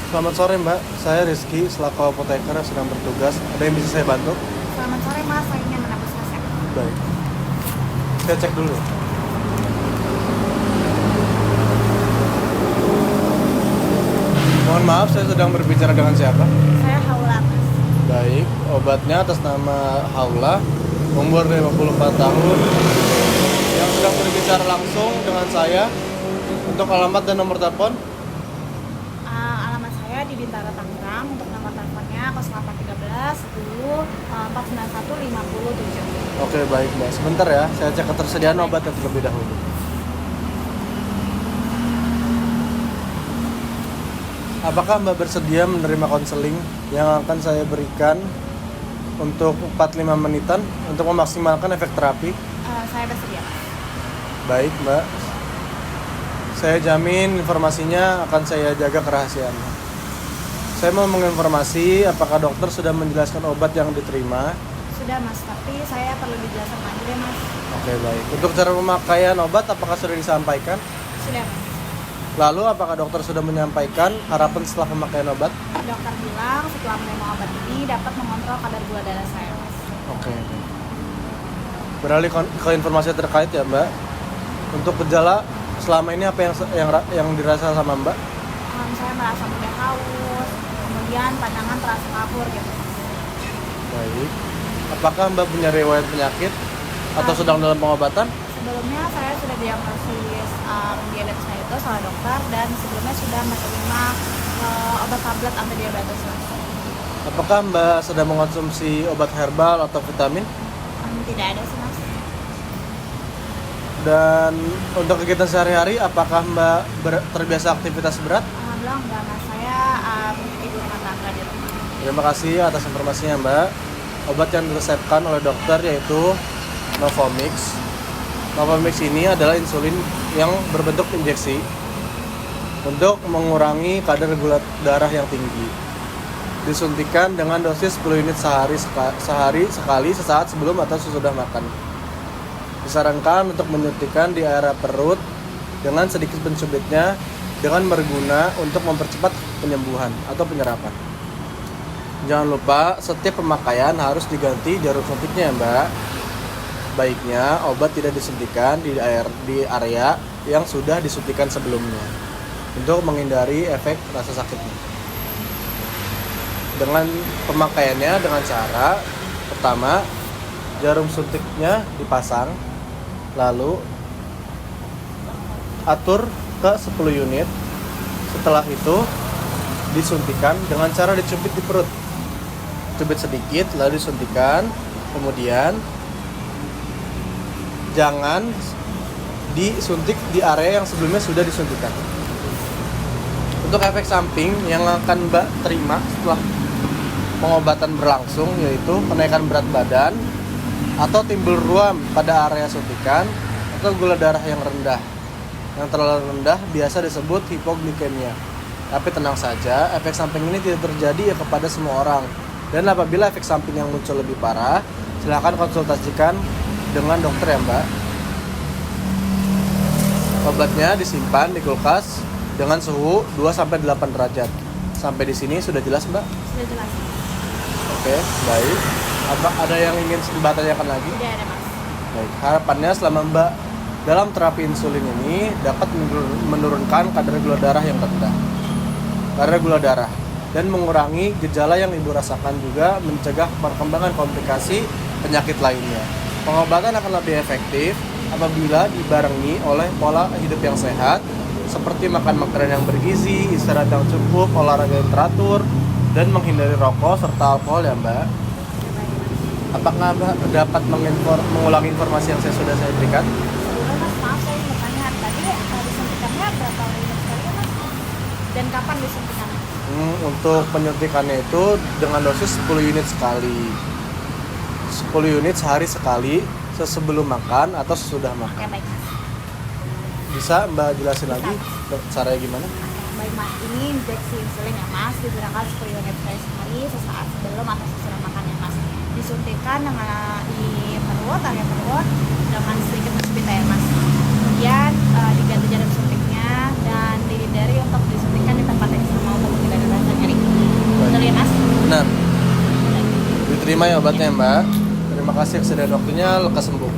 Selamat sore Mbak, saya Rizky selaku apoteker yang sedang bertugas. Ada yang bisa saya bantu? Selamat sore Mas, saya ingin menebus resep. Baik, saya cek dulu. Mohon maaf, saya sedang berbicara dengan siapa? Saya Haula Mas. Baik, obatnya atas nama Haula, umur 54 tahun, yang sedang berbicara langsung dengan saya. Untuk alamat dan nomor telepon? Alamat saya di Bintara Tangerang. Untuk nomor teleponnya 0813 10 491 57. Oke, baik Mbak. Sebentar ya, saya cek ketersediaan obatnya terlebih dahulu. Apakah Mbak bersedia menerima konseling yang akan saya berikan untuk 45 menitan untuk memaksimalkan efek terapi? Saya bersedia Mas. Baik Mbak, saya jamin informasinya akan saya jaga kerahasiaannya. Saya mau menginformasi apakah dokter sudah menjelaskan obat yang diterima? Sudah Mas, tapi saya perlu dijelaskan lagi deh Mas. Oke, baik. Untuk cara pemakaian obat apakah sudah disampaikan? Sudah Mas. Lalu apakah dokter sudah menyampaikan harapan setelah pemakaian obat? Dokter bilang setelah menerima obat ini dapat mengontrol kadar gula darah saya Mas. Oke. Beralih ke informasi terkait ya Mbak. Untuk gejala selama ini apa yang dirasa sama Mbak? Saya merasa mudah haus, kemudian pandangan terasa kabur gitu Mas. Baik. Apakah Mbak punya riwayat penyakit atau sedang dalam pengobatan? Sebelumnya saya sudah diagnosis diabetes mellitus oleh dokter dan sebelumnya sudah menerima obat tablet anti diabetes. Apakah Mbak sedang mengonsumsi obat herbal atau vitamin? Tidak ada sih Mas. Dan untuk kegiatan sehari-hari, apakah Mbak terbiasa aktivitas berat? Alhamdulillah enggak Mas, saya ibu rumah tangga di rumah. Terima kasih atas informasinya Mbak. Obat yang diresepkan oleh dokter yaitu Novomix. Novomix ini adalah insulin yang berbentuk injeksi untuk mengurangi kadar gula darah yang tinggi. Disuntikan dengan dosis 10 unit sehari sekali sesaat sebelum atau sesudah makan. Disarankan untuk menyuntikkan di area perut dengan sedikit pencubitnya dengan berguna untuk mempercepat penyembuhan atau penyerapan. Jangan lupa setiap pemakaian harus diganti jarum suntiknya ya Mbak. Baiknya obat tidak disuntikan di area yang sudah disuntikan sebelumnya untuk menghindari efek rasa sakitnya. Dengan pemakaiannya dengan cara pertama, jarum suntiknya dipasang, lalu atur ke 10 unit. Setelah itu disuntikan dengan cara dicubit di perut. Cubit sedikit lalu disuntikan, kemudian jangan disuntik di area yang sebelumnya sudah disuntikan. Untuk efek samping yang akan Mbak terima setelah pengobatan berlangsung yaitu kenaikan berat badan atau timbul ruam pada area suntikan atau gula darah yang rendah. Yang terlalu rendah biasa disebut hipoglikemia. Tapi tenang saja, efek samping ini tidak terjadi kepada semua orang. Dan apabila efek samping yang muncul lebih parah, silakan konsultasikan dengan dokter ya Mbak. Obatnya disimpan di kulkas dengan suhu 2-8 derajat. Sampai di sini sudah jelas Mbak? Sudah jelas. Oke, baik. Apa ada yang ingin Mbak tanyakan lagi? Tidak ada Mas. Baik, harapannya selama Mbak dalam terapi insulin ini dapat menurunkan kadar gula darah yang rendah. Kadar gula darah dan mengurangi gejala yang Ibu rasakan, juga mencegah perkembangan komplikasi penyakit lainnya. Pengobatan akan lebih efektif apabila dibarengi oleh pola hidup yang sehat seperti makan makanan yang bergizi, istirahat yang cukup, olahraga yang teratur, dan menghindari rokok serta alkohol ya Mbak. Apakah Mbak dapat mengulangi informasi yang sudah saya berikan? Sebelumnya Mas, maaf saya ingin bertanya tadi disuntikannya berapa unit sekali ya Mas? Dan kapan disuntikannya? Untuk penyuntikannya itu dengan dosis 10 unit sekali. 10 unit sehari sekali, sebelum makan atau sesudah makan. Oke, baik Mas. Bisa Mbak jelasin lagi caranya gimana? Baik Mas, ini injeksi insulin ya Mas, digunakan 10 unit sehari sesaat sebelum atau sesudah makan ya Mas. Disuntikan dengan di perut, area perut dengan sedikit mencubit air Mas. Kemudian diganti jarum suntiknya dan dihindari untuk disuntikan di tempat yang sama untuk menghindari Benar. Diterima ya obatnya Mbak. Terima kasih kesediaan waktunya, lekas sembuh.